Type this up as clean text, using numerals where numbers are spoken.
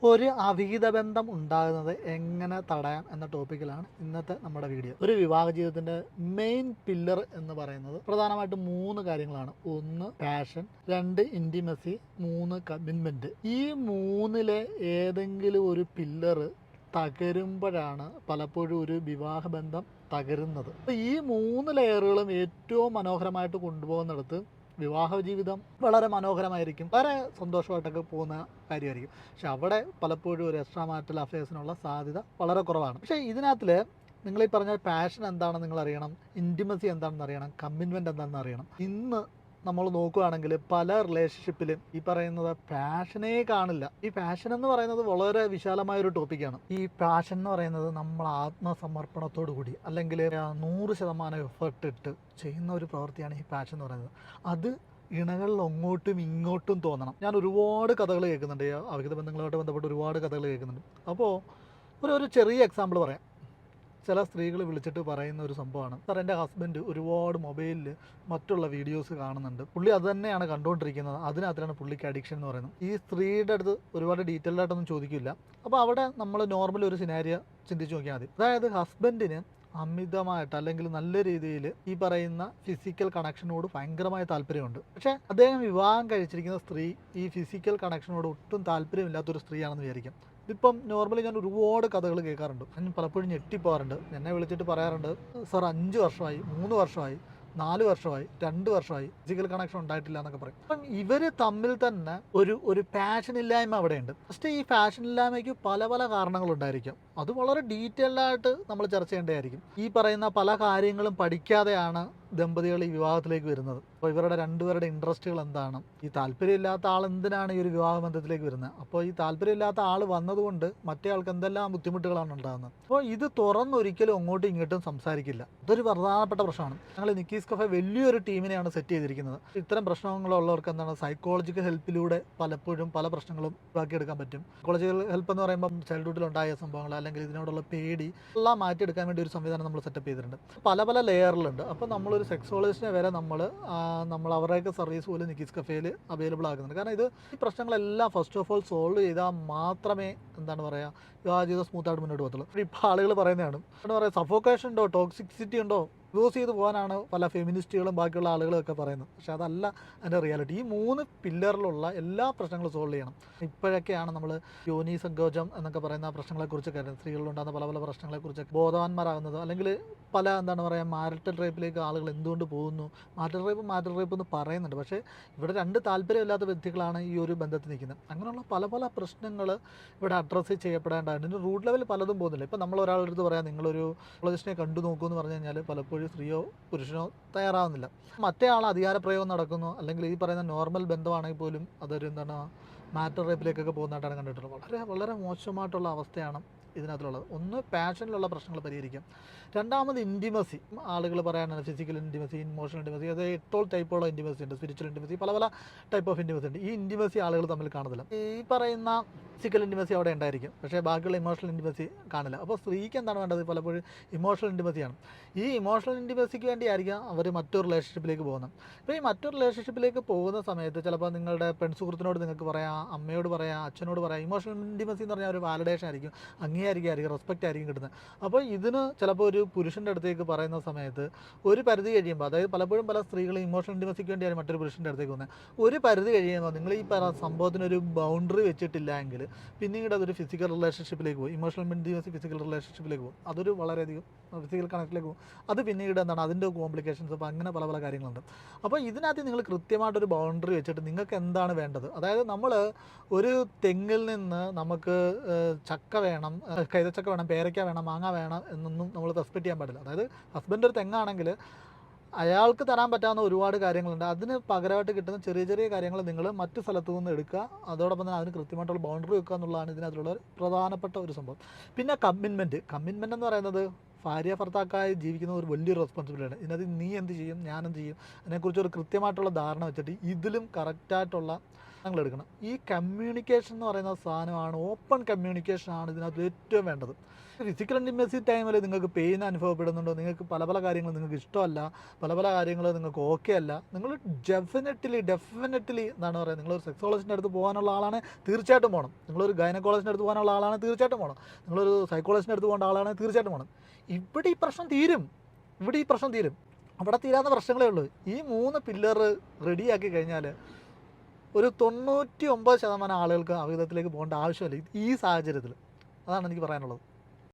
ഒരു അവിഹിത ബന്ധം ഉണ്ടാകുന്നത് എങ്ങനെ തടയാം എന്ന ടോപ്പിക്കിലാണ് ഇന്നത്തെ നമ്മുടെ വീഡിയോ. ഒരു വിവാഹ ജീവിതത്തിന്റെ മെയിൻ പില്ലർ എന്ന് പറയുന്നത് പ്രധാനമായിട്ടും 3 കാര്യങ്ങളാണ്. 1 പാഷൻ, 2 ഇന്റിമസി, 3 കമ്മിറ്റ്മെന്റ്. ഈ 3-ലെ ഏതെങ്കിലും ഒരു പില്ലർ തകരുമ്പോഴാണ് പലപ്പോഴും ഒരു വിവാഹ ബന്ധം തകരുന്നത്. അപ്പോൾ ഈ 3 ലെയറുകളും ഏറ്റവും മനോഹരമായിട്ട് കൊണ്ടുപോകുന്നിടത്ത് വിവാഹ ജീവിതം വളരെ മനോഹരമായിരിക്കും, വളരെ സന്തോഷമായിട്ടൊക്കെ പോകുന്ന കാര്യമായിരിക്കും. പക്ഷെ അവിടെ പലപ്പോഴും ഒരു എക്സ്ട്രാ മാരിറ്റൽ അഫയേഴ്സിനുള്ള സാധ്യത വളരെ കുറവാണ്. പക്ഷേ ഇതിനകത്തിൽ നിങ്ങൾ ഈ പറഞ്ഞ പാഷൻ എന്താണെന്ന് നിങ്ങൾ അറിയണം, ഇൻറ്റിമസി എന്താണെന്ന് അറിയണം, കമ്മിറ്റ്മെൻറ്റ് എന്താണെന്ന് അറിയണം. ഇന്ന് നമ്മൾ നോക്കുകയാണെങ്കിൽ പല റിലേഷൻഷിപ്പിലും ഈ പറയുന്നത് പാഷനേ കാണില്ല. ഈ പാഷൻ എന്ന് പറയുന്നത് വളരെ വിശാലമായൊരു ടോപ്പിക്കാണ്. ഈ പാഷൻ എന്ന് പറയുന്നത് നമ്മൾ ആത്മസമർപ്പണത്തോടു കൂടി അല്ലെങ്കിൽ 100% എഫേർട്ട് ഇട്ട് ചെയ്യുന്ന ഒരു പ്രവൃത്തിയാണ് ഈ പാഷൻ എന്ന് പറയുന്നത്. അത് ഇണകളിൽ അങ്ങോട്ടും ഇങ്ങോട്ടും തോന്നണം. ഞാൻ ഒരുപാട് കഥകൾ കേൾക്കുന്നുണ്ട്, അവിഹിത ബന്ധങ്ങളുമായിട്ട് ബന്ധപ്പെട്ട് ഒരുപാട് കഥകൾ കേൾക്കുന്നുണ്ട്. അപ്പോൾ ഒരു ചെറിയ എക്സാമ്പിൾ പറയാം. ചില സ്ത്രീകൾ വിളിച്ചിട്ട് പറയുന്ന ഒരു സംഭവമാണ്, സാർ എൻ്റെ ഹസ്ബൻഡ് ഒരുപാട് മൊബൈലിൽ മറ്റുള്ള വീഡിയോസ് കാണുന്നുണ്ട്, പുള്ളി അത് തന്നെയാണ് കണ്ടുകൊണ്ടിരിക്കുന്നത്, അതിനകത്താണ് പുള്ളിക്ക് അഡിക്ഷൻ എന്ന് പറയുന്നത്. ഈ സ്ത്രീയുടെ അടുത്ത് ഒരുപാട് ഡീറ്റെയിൽഡ് ആയിട്ടൊന്നും ചോദിക്കില്ല. അപ്പോൾ അവിടെ നമ്മൾ നോർമൽ ഒരു സിനാരിയോ ചിന്തിച്ച് നോക്കിയാൽ മതി. അതായത് ഹസ്ബൻഡിന് അമിതമായിട്ട് അല്ലെങ്കിൽ നല്ല രീതിയിൽ ഈ പറയുന്ന ഫിസിക്കൽ കണക്ഷനോട് ഭയങ്കരമായ താല്പര്യമുണ്ട്. പക്ഷേ അദ്ദേഹം വിവാഹം കഴിച്ചിരിക്കുന്ന സ്ത്രീ ഈ ഫിസിക്കൽ കണക്ഷനോട് ഒട്ടും താല്പര്യമില്ലാത്തൊരു സ്ത്രീയാണെന്ന് വിചാരിക്കും. ഇതിപ്പം നോർമലി ഞാൻ ഒരുപാട് കഥകൾ കേൾക്കാറുണ്ട്. ഞാൻ പലപ്പോഴും ഞെട്ടിപ്പോകാറുണ്ട്. എന്നെ വിളിച്ചിട്ട് പറയാറുണ്ട്, സാർ 5 വർഷമായി, 3 വർഷമായി, 4 വർഷമായി, 2 വർഷമായി ഫിസിക്കൽ കണക്ഷൻ ഉണ്ടായിട്ടില്ല എന്നൊക്കെ പറയും. അപ്പം ഇവർ തമ്മിൽ തന്നെ ഒരു പാഷൻ ഇല്ലായ്മ അവിടെയുണ്ട്. ഫസ്റ്റ് ഈ പാഷൻ ഇല്ലായ്മയ്ക്ക് പല പല കാരണങ്ങളുണ്ടായിരിക്കും. അത് വളരെ ഡീറ്റെയിൽഡ് ആയിട്ട് നമ്മൾ ചർച്ച ചെയ്യേണ്ടതായിരിക്കും. ഈ പറയുന്ന പല കാര്യങ്ങളും പഠിക്കാതെയാണ് ദമ്പതികൾ ഈ വിവാഹത്തിലേക്ക് വരുന്നത്. അപ്പോൾ ഇവരുടെ രണ്ടുപേരുടെ ഇൻട്രസ്റ്റുകൾ എന്താണ്, ഈ താല്പര്യമില്ലാത്ത ആൾ എന്തിനാണ് ഈ ഒരു വിവാഹ ബന്ധത്തിലേക്ക് വരുന്നത്, അപ്പോൾ ഈ താല്പര്യമില്ലാത്ത ആൾ വന്നതുകൊണ്ട് മറ്റേ ആൾക്ക് എന്തെല്ലാം ബുദ്ധിമുട്ടുകളാണ് ഉണ്ടാകുന്നത്. അപ്പോൾ ഇത് തുറന്നൊരിക്കലും അങ്ങോട്ടും ഇങ്ങോട്ടും സംസാരിക്കില്ല. ഇതൊരു പ്രധാനപ്പെട്ട പ്രശ്നമാണ്. ഞങ്ങൾ നിക്കീസ് കഫേ വലിയൊരു ടീമിനെയാണ് സെറ്റ് ചെയ്തിരിക്കുന്നത്. ഇത്തരം പ്രശ്നങ്ങളുള്ളവർക്ക് എന്താണ് സൈക്കോളജിക്കൽ ഹെൽപ്പിലൂടെ പലപ്പോഴും പല പ്രശ്നങ്ങളും ഒഴിവാക്കിയെടുക്കാൻ പറ്റും. സൈക്കോളജിക്കൽ ഹെൽപ്പ് എന്ന് പറയുമ്പോൾ ചൈൽഡ്ഹുഡിൽ ഉണ്ടായ സംഭവങ്ങൾ അല്ലെങ്കിൽ ഇതിനോടുള്ള പേടി എല്ലാം മാറ്റിയെടുക്കാൻ വേണ്ടി ഒരു സംവിധാനം നമ്മൾ സെറ്റപ്പ് ചെയ്തിട്ടുണ്ട്. പല പല ലെയറിലുണ്ട്. അപ്പോൾ നമ്മളൊരു സെക്സോളജിസ്റ്റിനെ വരെ നമ്മൾ അവരുടെയൊക്കെ സർവീസ് പോലും നിക്കീസ് കഫേയിൽ അവൈലബിൾ ആക്കുന്നുണ്ട്. കാരണം ഈ പ്രശ്നങ്ങളെല്ലാം ഫസ്റ്റ് ഓഫ് ഓൾ സോൾവ് ചെയ്താൽ മാത്രമേ എന്താണ് പറയുക വിവാഹ ജീവിതം സ്മൂത്തായിട്ട് മുന്നോട്ട് പോകത്തുള്ളൂ. ഇപ്പോൾ ആളുകൾ പറയുന്നതാണ്, എന്താ പറയുക, സഫോക്കേഷൻ ഉണ്ടോ, ടോക്സിസിറ്റി ഉണ്ടോ, യൂസ് ചെയ്ത് പോകാനാണ് പല ഫെമിനിസ്റ്റുകളും ബാക്കിയുള്ള ആളുകളൊക്കെ പറയുന്നത്. പക്ഷേ അതല്ല അതിൻ്റെ റിയാലിറ്റി. ഈ 3 പില്ലറിലുള്ള എല്ലാ പ്രശ്നങ്ങളും സോൾവ് ചെയ്യണം. ഇപ്പോഴൊക്കെയാണ് നമ്മൾ യോനി സങ്കോചം എന്നൊക്കെ പറയുന്ന പ്രശ്നങ്ങളെക്കുറിച്ചൊക്കെ, സ്ത്രീകളിലുണ്ടാകുന്ന പല പല പ്രശ്നങ്ങളെക്കുറിച്ചൊക്കെ ബോധവാന്മാരാകുന്നത്, അല്ലെങ്കിൽ പല എന്താണ് പറയുക മാരിറ്റൽ റേപ്പിലേക്ക് ആളുകൾ എന്തുകൊണ്ട് പോകുന്നു. മാരിറ്റൽ റേപ്പ് എന്ന് പറയുന്നുണ്ട്, പക്ഷേ ഇവിടെ 2 താല്പര്യമില്ലാത്ത വ്യക്തികളാണ് ഈ ഒരു ബന്ധത്തിൽ നിൽക്കുന്നത്. അങ്ങനെയുള്ള പല പല പ്രശ്നങ്ങൾ ഇവിടെ അഡ്രസ്സ് ചെയ്യപ്പെടേണ്ടതാണ്. ഇതിൻ്റെ റൂട്ട് ലെവൽ പലതും പോകുന്നില്ല. ഇപ്പോൾ നമ്മൾ ഒരാളുടെ അടുത്ത് പറയാം നിങ്ങളൊരു സൈക്കോളജിസ്റ്റിനെ കണ്ടു നോക്കൂ എന്ന് പറഞ്ഞു കഴിഞ്ഞാൽ പലപ്പോഴും സ്ത്രീയോ പുരുഷനോ തയ്യാറാവുന്നില്ല. മറ്റേ ആൾ അധികാരപ്രയോഗം നടക്കുന്നു, അല്ലെങ്കിൽ ഈ പറയുന്ന നോർമൽ ബന്ധമാണെങ്കിൽ പോലും അതൊരു എന്താണ് മാറ്റർ റേപ്പിലേക്കൊക്കെ പോകുന്നതായിട്ടാണ് കണ്ടിട്ടുള്ളത്. വളരെ വളരെ മോശമായിട്ടുള്ള അവസ്ഥയാണ് ഇതിനകത്തുള്ളത്. ഒന്ന് പാഷനിലുള്ള പ്രശ്നങ്ങൾ പരിഹരിക്കാം. രണ്ടാമത് ഇൻറ്റിമസി. ആളുകൾ പറയാനാണ് ഫിസിക്കൽ ഇൻറ്റിമസി, ഇമോഷണൽ ഇൻറ്റിമസി, അത് 8 ടൈപ്പുള്ള ഇൻറ്റിമസി ഉണ്ട്. സ്പിരിച്വൽ ഇൻറ്റിമസി, പല പല ടൈപ്പ് ഓഫ് ഇൻറ്റിമസി ഉണ്ട്. ഈ ഇൻറ്റിമസി ആളുകൾ തമ്മിൽ കാണത്തില്ല. ഈ പറയുന്ന ഫിസിക്കൽ ഇൻറ്റിമസി അവിടെ ഉണ്ടായിരിക്കും, പക്ഷേ ബാക്കിയുള്ള ഇമോഷണൽ ഇൻറ്റിമസി കാണില്ല. അപ്പോൾ സ്ത്രീക്ക് എന്താണ് വേണ്ടത്, പലപ്പോഴും ഇമോഷണൽ ഇൻറ്റിമസിയാണ്. ഈ ഇമോഷണൽ ഇൻറ്റിമസിക്ക് വേണ്ടിയായിരിക്കും അവർ മറ്റൊരു റിലേഷൻഷിപ്പിലേക്ക് പോകുന്നത്. അപ്പോൾ ഈ മറ്റൊരു റിലേഷൻഷിപ്പിലേക്ക് പോകുന്ന സമയത്ത് ചിലപ്പോൾ നിങ്ങളുടെ പെൺസുഹൃത്തിനോട് നിങ്ങൾക്ക് പറയാം, അമ്മയോട് പറയാം, അച്ഛനോട് പറയാം. ഇമോഷണൽ ഇൻറ്റിമസി എന്ന് പറഞ്ഞാൽ ഒരു വാലിഡേഷൻ ആയിരിക്കും, അംഗീകരിക്കും, റെസ്പെക്റ്റ് ആയിരിക്കും കിട്ടുന്നത്. അപ്പോൾ ഇതിന് ചിലപ്പോൾ ഒരു പുരുഷൻ്റെ അടുത്തേക്ക് പറയുന്ന സമയത്ത് ഒരു പരിധി കഴിയുമ്പോൾ, അതായത് പലപ്പോഴും പല സ്ത്രീകളും ഇമോഷണൽ ഇൻറ്റിമസിക്ക് വേണ്ടിയാണ് മറ്റൊരു പുരുഷൻ്റെ അടുത്തേക്ക് പോകുന്നത്. ഒരു പരിധി കഴിയുമ്പോൾ നിങ്ങൾ ഈ സംഭവത്തിനൊരു ബൗണ്ടറി വെച്ചിട്ടില്ല എങ്കിൽ പിന്നീട് അതൊരു ഫിസിക്കൽ റിലേഷൻഷിപ്പിലേക്ക് പോകും. ഇമോഷണൽ ഇൻറ്റിമസി ഫിസിക്കൽ റിലേഷൻഷിപ്പിലേക്ക് പോകും. അതൊരു വളരെയധികം ഫിസിക്കൽ കണക്റ്റിലേക്ക് പോകും. അത് പിന്നീട് എന്താണ് അതിൻ്റെ കോംപ്ലിക്കേഷൻസ്. അപ്പോൾ അങ്ങനെ പല പല കാര്യങ്ങളുണ്ട്. അപ്പോൾ ഇതിനകത്ത് നിങ്ങൾ കൃത്യമായിട്ടൊരു ബൗണ്ടറി വെച്ചിട്ട് നിങ്ങൾക്ക് എന്താണ് വേണ്ടത്, അതായത് നമ്മൾ ഒരു തെങ്ങിൽ നിന്ന് നമുക്ക് ചക്ക വേണം, കൈതച്ചക്ക വേണം, പേരയ്ക്ക വേണം, മാങ്ങ വേണം എന്നൊന്നും നമ്മൾ എക്സ്പെക്റ്റ് ചെയ്യാൻ പാടില്ല. അതായത് ഹസ്ബൻഡ് ഒരു തെങ്ങാണെങ്കിൽ അയാൾക്ക് തരാൻ പറ്റാവുന്ന ഒരുപാട് കാര്യങ്ങളുണ്ട്. അതിന് പകരമായിട്ട് കിട്ടുന്ന ചെറിയ ചെറിയ കാര്യങ്ങൾ നിങ്ങൾ മറ്റു സ്ഥലത്തു നിന്ന് എടുക്കുക. അതോടൊപ്പം തന്നെ അതിന് കൃത്യമായിട്ടുള്ള ബൗണ്ടറി വെക്കുക എന്നുള്ളതാണ് ഇതിനകത്തുള്ള പ്രധാനപ്പെട്ട ഒരു സംഭവം. പിന്നെ കമ്മിറ്റ്മെൻറ്റ് എന്ന് പറയുന്നത് ഭാര്യ ഭർത്താക്കായി ജീവിക്കുന്ന ഒരു വലിയൊരു റെസ്പോൺസിബിലിറ്റിയാണ്. ഇതിനകത്ത് നീ എന്ത് ചെയ്യും, ഞാൻ എന്ത് ചെയ്യും, അതിനെക്കുറിച്ച് ഒരു കൃത്യമായിട്ടുള്ള ധാരണ വെച്ചിട്ട് ഇതിലും കറക്റ്റായിട്ടുള്ള ഞങ്ങൾ എടുക്കണം. ഈ കമ്മ്യൂണിക്കേഷൻ എന്ന് പറയുന്ന സാധനമാണ്, ഓപ്പൺ കമ്മ്യൂണിക്കേഷനാണ് ഇതിനകത്ത് ഏറ്റവും വേണ്ടത്. ഫിസിക്കൽ ഇൻറ്റിമസി ടൈമിൽ നിങ്ങൾക്ക് പെയിൻ അനുഭവപ്പെടുന്നുണ്ടോ, നിങ്ങൾക്ക് പല പല കാര്യങ്ങൾ നിങ്ങൾക്ക് ഇഷ്ടമല്ല, പല പല കാര്യങ്ങൾ നിങ്ങൾക്ക് ഓക്കെ അല്ല, നിങ്ങൾ ഡെഫിനറ്റ്ലി എന്താണ് പറയുക, നിങ്ങളൊരു സെക്സോളജിൻ്റെ അടുത്ത് പോകാനുള്ള ആളാണ് തീർച്ചയായിട്ടും പോകണം. നിങ്ങളൊരു ഗൈനക്കോളജിൻ്റെ അടുത്ത് പോകാനുള്ള ആളാണ് തീർച്ചയായിട്ടും പോകണം. നിങ്ങളൊരു സൈക്കോളജിൻ്റെ അടുത്ത് പോകേണ്ട ആളാണ് തീർച്ചയായിട്ടും പോകണം. ഇവിടെ ഈ പ്രശ്നം തീരും. അവിടെ തീരാവുന്ന പ്രശ്നങ്ങളേ ഉള്ളൂ. ഈ 3 പില്ലർ റെഡിയാക്കി കഴിഞ്ഞാൽ ഒരു 99% ആളുകൾക്ക് അവിഹിതത്തിലേക്ക് പോകേണ്ട ആവശ്യമില്ല ഈ സാഹചര്യത്തിൽ. അതാണ് എനിക്ക് പറയാനുള്ളത്.